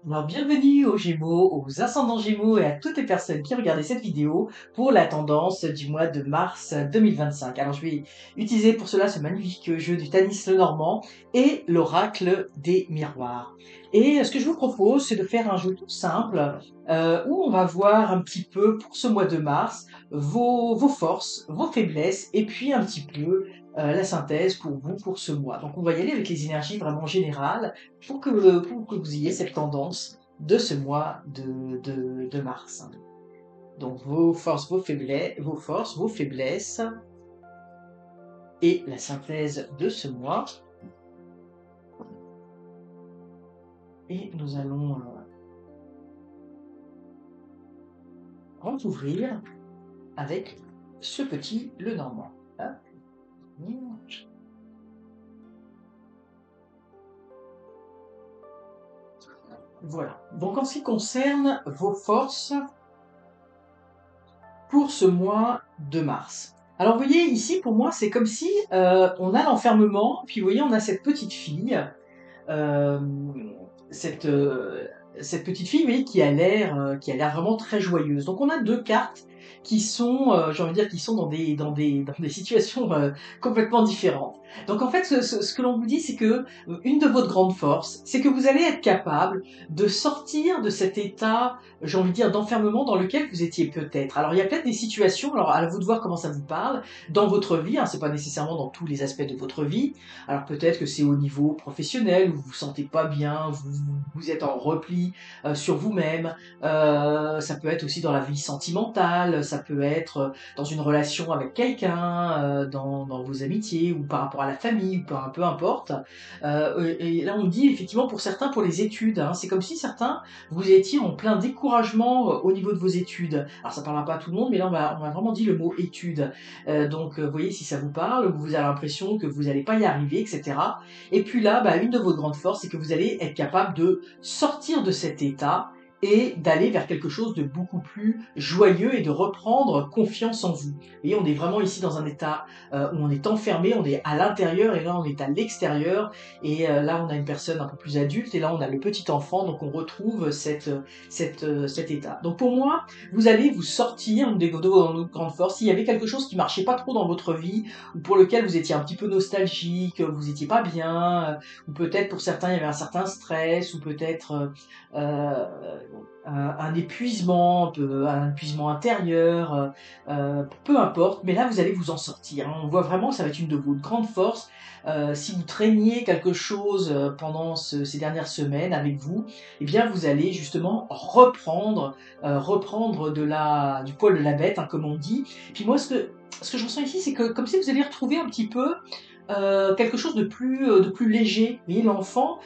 Alors, bienvenue aux Gémeaux, aux ascendants Gémeaux et à toutes les personnes qui regardaient cette vidéo pour la tendance du mois de mars 2025. Alors, je vais utiliser pour cela ce magnifique jeu du Tanis Lenormand et l'oracle des miroirs. Et ce que je vous propose, c'est de faire un jeu tout simple où on va voir un petit peu pour ce mois de mars vos forces, vos faiblesses et puis un petit peu la synthèse pour vous pour ce mois. Donc, on va y aller avec les énergies vraiment générales pour que vous ayez cette tendance de ce mois de mars. Donc vos forces, vos faiblesses et la synthèse de ce mois. Et nous allons ouvrir avec ce petit Lenormand. Hop. Voilà. Donc en ce qui concerne vos forces pour ce mois de mars. Alors vous voyez ici pour moi c'est comme si on a l'enfermement, puis vous voyez on a cette petite fille, euh, cette, euh, cette petite fille, vous voyez, qui a l'air vraiment très joyeuse. Donc on a deux cartes qui sont, j'ai envie de dire, qui sont dans des situations complètement différentes. Donc en fait, ce que l'on vous dit, c'est que une de votre grande force, c'est que vous allez être capable de sortir de cet état, j'ai envie de dire, d'enfermement dans lequel vous étiez peut-être. Alors il y a peut-être des situations, alors à vous de voir comment ça vous parle, dans votre vie, hein, c'est pas nécessairement dans tous les aspects de votre vie, alors peut-être que c'est au niveau professionnel, où vous vous sentez pas bien, vous êtes en repli sur vous-même. Ça peut être aussi dans la vie sentimentale, ça peut être dans une relation avec quelqu'un, dans vos amitiés ou par rapport à la famille, ou peu importe. Et là on dit effectivement pour certains pour les études, hein, c'est comme si certains vous étiez en plein découragement au niveau de vos études. Alors ça parlera pas à tout le monde, mais là on a vraiment dit le mot études. Donc, vous voyez, si ça vous parle, vous avez l'impression que vous n'allez pas y arriver, etc. Et puis là, bah, une de vos grandes forces, c'est que vous allez être capable de sortir de cet état et d'aller vers quelque chose de beaucoup plus joyeux et de reprendre confiance en vous. Vous voyez, on est vraiment ici dans un état où on est enfermé, on est à l'intérieur et là on est à l'extérieur et là on a une personne un peu plus adulte et là on a le petit enfant, donc on retrouve cet état. Donc pour moi, vous allez vous sortir de vos grandes forces. S'il y avait quelque chose qui marchait pas trop dans votre vie, ou pour lequel vous étiez un petit peu nostalgique, vous étiez pas bien, ou peut-être pour certains il y avait un certain stress, ou peut-être un épuisement, un épuisement intérieur, peu importe, mais là vous allez vous en sortir, hein. On voit vraiment que ça va être une de vos grandes forces. Si vous traîniez quelque chose pendant ces dernières semaines avec vous, eh bien vous allez justement reprendre du poil de la bête, hein, comme on dit. Puis moi, ce que je ressens ici, c'est que comme si vous allez retrouver un petit peu quelque chose de plus léger. Vous voyez, l'enfant,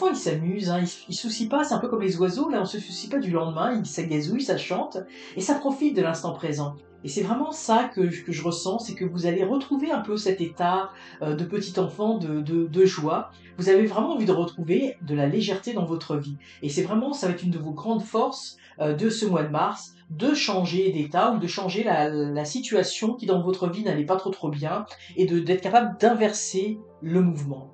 il s'amuse, hein, il se soucie pas, c'est un peu comme les oiseaux, là, on se soucie pas du lendemain, ça gazouille, ça chante, et ça profite de l'instant présent. Et c'est vraiment ça que je ressens, c'est que vous allez retrouver un peu cet état de petit enfant, de joie. Vous avez vraiment envie de retrouver de la légèreté dans votre vie. Et c'est vraiment, ça va être une de vos grandes forces de ce mois de mars, de changer d'état ou de changer la situation qui dans votre vie n'allait pas trop bien et d'être capable d'inverser le mouvement.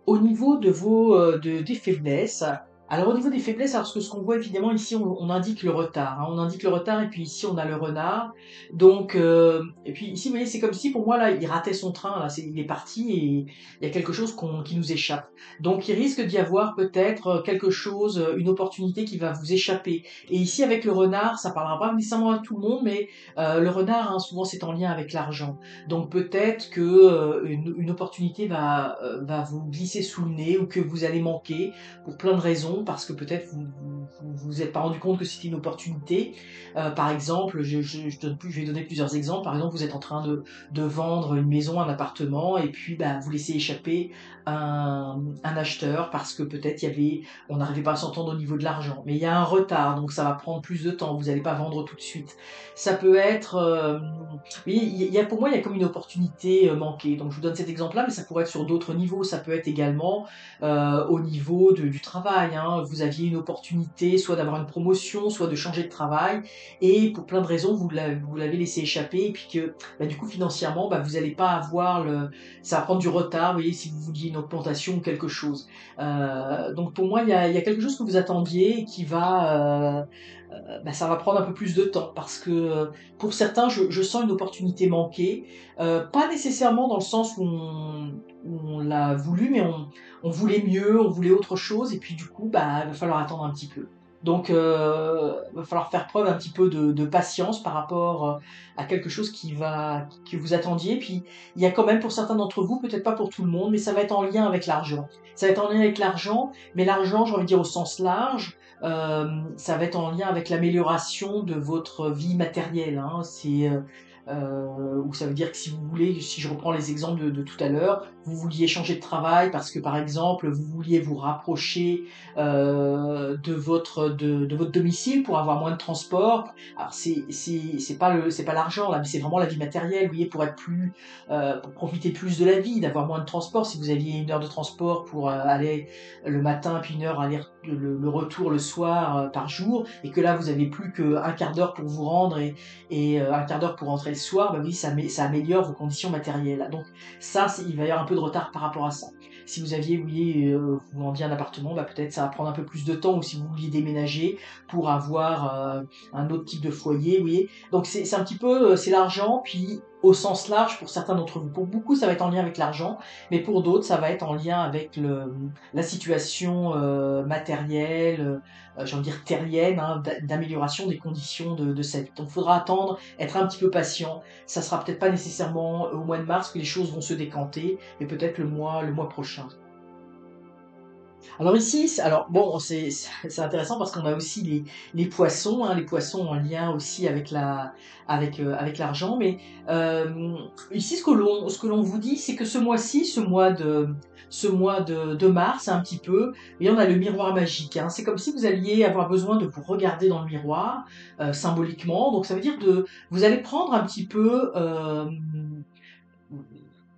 Au niveau de des faiblesses, alors au niveau des faiblesses, alors ce qu'on voit évidemment ici, on indique le retard, hein, on indique le retard et puis ici on a le renard. Donc et puis ici vous voyez c'est comme si pour moi là il ratait son train, là il est parti et il y a quelque chose qui nous échappe. Donc il risque d'y avoir peut-être quelque chose, une opportunité qui va vous échapper. Et ici avec le renard, ça parlera pas nécessairement à tout le monde, mais le renard hein, souvent c'est en lien avec l'argent. Donc peut-être que une opportunité va vous glisser sous le nez ou que vous allez manquer pour plein de raisons parce que peut-être vous êtes pas rendu compte que c'était une opportunité. Par exemple, je vais donner plusieurs exemples. Par exemple, vous êtes en train de vendre une maison, un appartement et puis bah, vous laissez échapper un acheteur parce que peut-être on n'arrivait pas à s'entendre au niveau de l'argent. Mais il y a un retard, donc ça va prendre plus de temps. Vous n'allez pas vendre tout de suite. Ça peut être oui, pour moi, il y a comme une opportunité manquée. Donc, je vous donne cet exemple-là, mais ça pourrait être sur d'autres niveaux. Ça peut être également au niveau du travail, hein. bien, vous aviez une opportunité, soit d'avoir une promotion, soit de changer de travail, et pour plein de raisons, vous l'avez laissé échapper, et puis que, bah, du coup, financièrement, bah, vous n'allez pas avoir ça va prendre du retard, vous voyez, si vous vouliez une augmentation ou quelque chose. Donc pour moi, il y a quelque chose que vous attendiez et qui bah, ça va prendre un peu plus de temps parce que pour certains, je sens une opportunité manquée, pas nécessairement dans le sens où on l'a voulu, mais on voulait mieux, on voulait autre chose, et puis du coup, bah, il va falloir attendre un petit peu. Donc, va falloir faire preuve un petit peu de patience par rapport à quelque chose que vous attendiez. Puis, il y a quand même pour certains d'entre vous, peut-être pas pour tout le monde, mais ça va être en lien avec l'argent. Ça va être en lien avec l'argent, mais l'argent, j'ai envie de dire au sens large, ça va être en lien avec l'amélioration de votre vie matérielle, hein. Ou ça veut dire que si vous voulez, si je reprends les exemples de tout à l'heure, vous vouliez changer de travail parce que par exemple vous vouliez vous rapprocher de votre domicile pour avoir moins de transport. Alors c'est pas l'argent là, mais c'est vraiment la vie matérielle. Vous voyez, pour être pour profiter plus de la vie, d'avoir moins de transport. Si vous aviez 1 heure de transport pour aller le matin, puis 1 heure aller le retour le soir par jour, et que là vous avez plus qu'un quart d'heure pour vous rendre et un quart d'heure pour rentrer le soir, bah oui, ça améliore vos conditions matérielles. Donc ça, il va y avoir un peu de retard par rapport à ça. Si vous aviez, vous vouliez, vous vendiez un appartement, bah peut-être ça va prendre un peu plus de temps, ou si vous vouliez déménager pour avoir un autre type de foyer, vous voyez. Donc c'est un petit peu, c'est l'argent, puis au sens large pour certains d'entre vous. Pour beaucoup, ça va être en lien avec l'argent, mais pour d'autres, ça va être en lien avec la situation matérielle, j'ai envie de dire terrienne, hein, d'amélioration des conditions de sa vie. Donc il faudra attendre, être un petit peu patient. Ça sera peut-être pas nécessairement au mois de mars que les choses vont se décanter, mais peut-être le mois prochain. Alors ici, alors bon, c'est intéressant parce qu'on a aussi les poissons, hein, les poissons en lien aussi avec avec l'argent. Mais ici, ce que l'on vous dit, c'est que ce mois-ci, ce mois de mars, un petit peu, et on a le miroir magique, hein. C'est comme si vous alliez avoir besoin de vous regarder dans le miroir symboliquement. Donc ça veut dire vous allez prendre un petit peu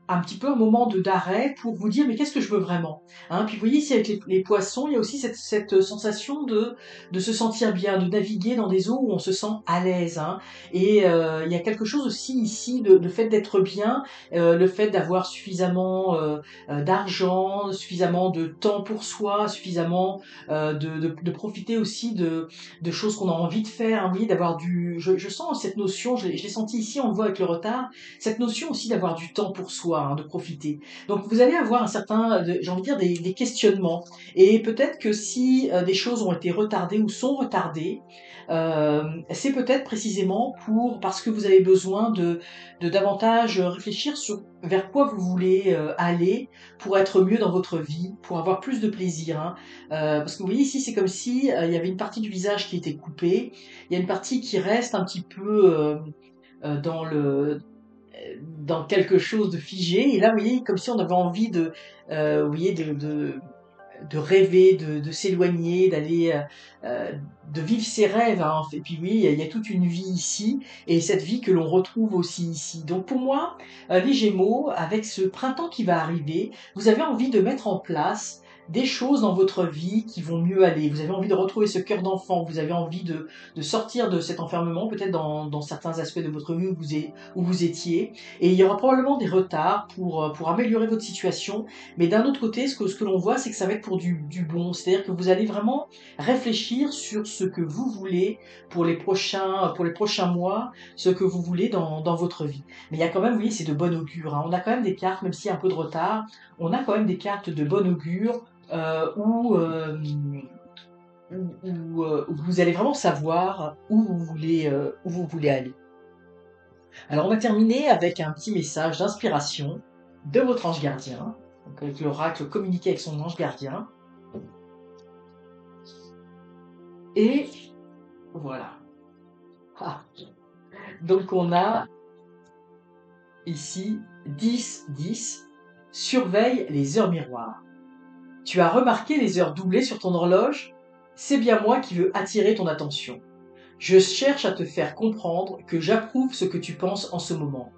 un moment d'arrêt pour vous dire mais qu'est-ce que je veux vraiment, hein. Puis vous voyez ici avec les poissons, il y a aussi cette sensation de se sentir bien, de naviguer dans des eaux où on se sent à l'aise, hein. Et il y a quelque chose aussi ici de fait d'être bien, le fait d'avoir suffisamment d'argent, suffisamment de temps pour soi, suffisamment de profiter aussi de choses qu'on a envie de faire, hein. Vous voyez, je sens cette notion, je l'ai senti ici, on le voit avec le retard, cette notion aussi d'avoir du temps pour soi, hein, de profiter. Donc vous allez avoir un certain, j'ai envie de dire, des questionnements. Et peut-être que si des choses ont été retardées ou sont retardées, c'est peut-être précisément parce que vous avez besoin de davantage réfléchir sur vers quoi vous voulez aller pour être mieux dans votre vie, pour avoir plus de plaisir, hein. Parce que vous voyez ici, c'est comme si il y avait une partie du visage qui était coupée, il y a une partie qui reste un petit peu dans dans quelque chose de figé. Et là, vous voyez, comme si on avait envie vous voyez, de rêver, de s'éloigner, de vivre ses rêves, hein. Et puis oui, il y a toute une vie ici, et cette vie que l'on retrouve aussi ici. Donc pour moi, les Gémeaux, avec ce printemps qui va arriver, vous avez envie de mettre en place des choses dans votre vie qui vont mieux aller. Vous avez envie de retrouver ce cœur d'enfant, vous avez envie de sortir de cet enfermement, peut-être dans certains aspects de votre vie où vous étiez. Et il y aura probablement des retards pour améliorer votre situation, mais d'un autre côté, ce que l'on voit, c'est que ça va être pour du bon. C'est-à-dire que vous allez vraiment réfléchir sur ce que vous voulez pour les prochains mois, ce que vous voulez dans votre vie. Mais il y a quand même, vous voyez, c'est de bon augure, hein. On a quand même des cartes, même s'il y a un peu de retard, on a quand même des cartes de bon augure où vous allez vraiment savoir où vous voulez aller. Alors on va terminer avec un petit message d'inspiration de votre ange gardien, donc avec l'oracle communiquer avec son ange gardien. Et voilà. Ah. Donc on a ici 10-10, surveille les heures miroirs. Tu as remarqué les heures doublées sur ton horloge? C'est bien moi qui veux attirer ton attention. Je cherche à te faire comprendre que j'approuve ce que tu penses en ce moment.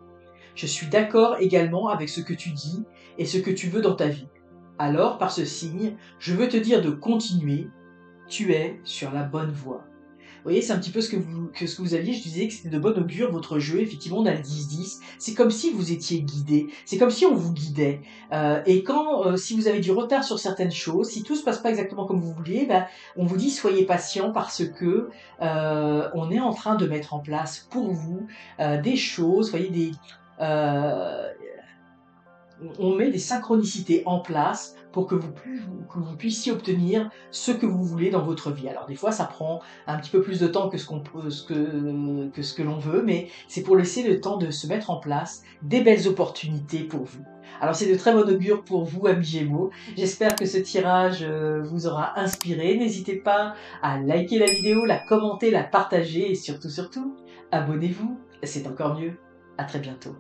Je suis d'accord également avec ce que tu dis et ce que tu veux dans ta vie. Alors, par ce signe, je veux te dire de continuer, tu es sur la bonne voie. Vous voyez, c'est un petit peu ce que vous aviez, je disais que c'était de bon augure votre jeu, effectivement on a le 10-10, c'est comme si vous étiez guidé, c'est comme si on vous guidait. Et quand, si vous avez du retard sur certaines choses, si tout se passe pas exactement comme vous vouliez, ben, on vous dit soyez patient parce que on est en train de mettre en place pour vous des choses, vous voyez, euh, on met des synchronicités en place pour que que vous puissiez obtenir ce que vous voulez dans votre vie. Alors des fois, ça prend un petit peu plus de temps que ce que l'on veut, mais c'est pour laisser le temps de se mettre en place des belles opportunités pour vous. Alors c'est de très bon augure pour vous, amis Gémeaux. J'espère que ce tirage vous aura inspiré. N'hésitez pas à liker la vidéo, la commenter, la partager et surtout, abonnez-vous. C'est encore mieux. À très bientôt.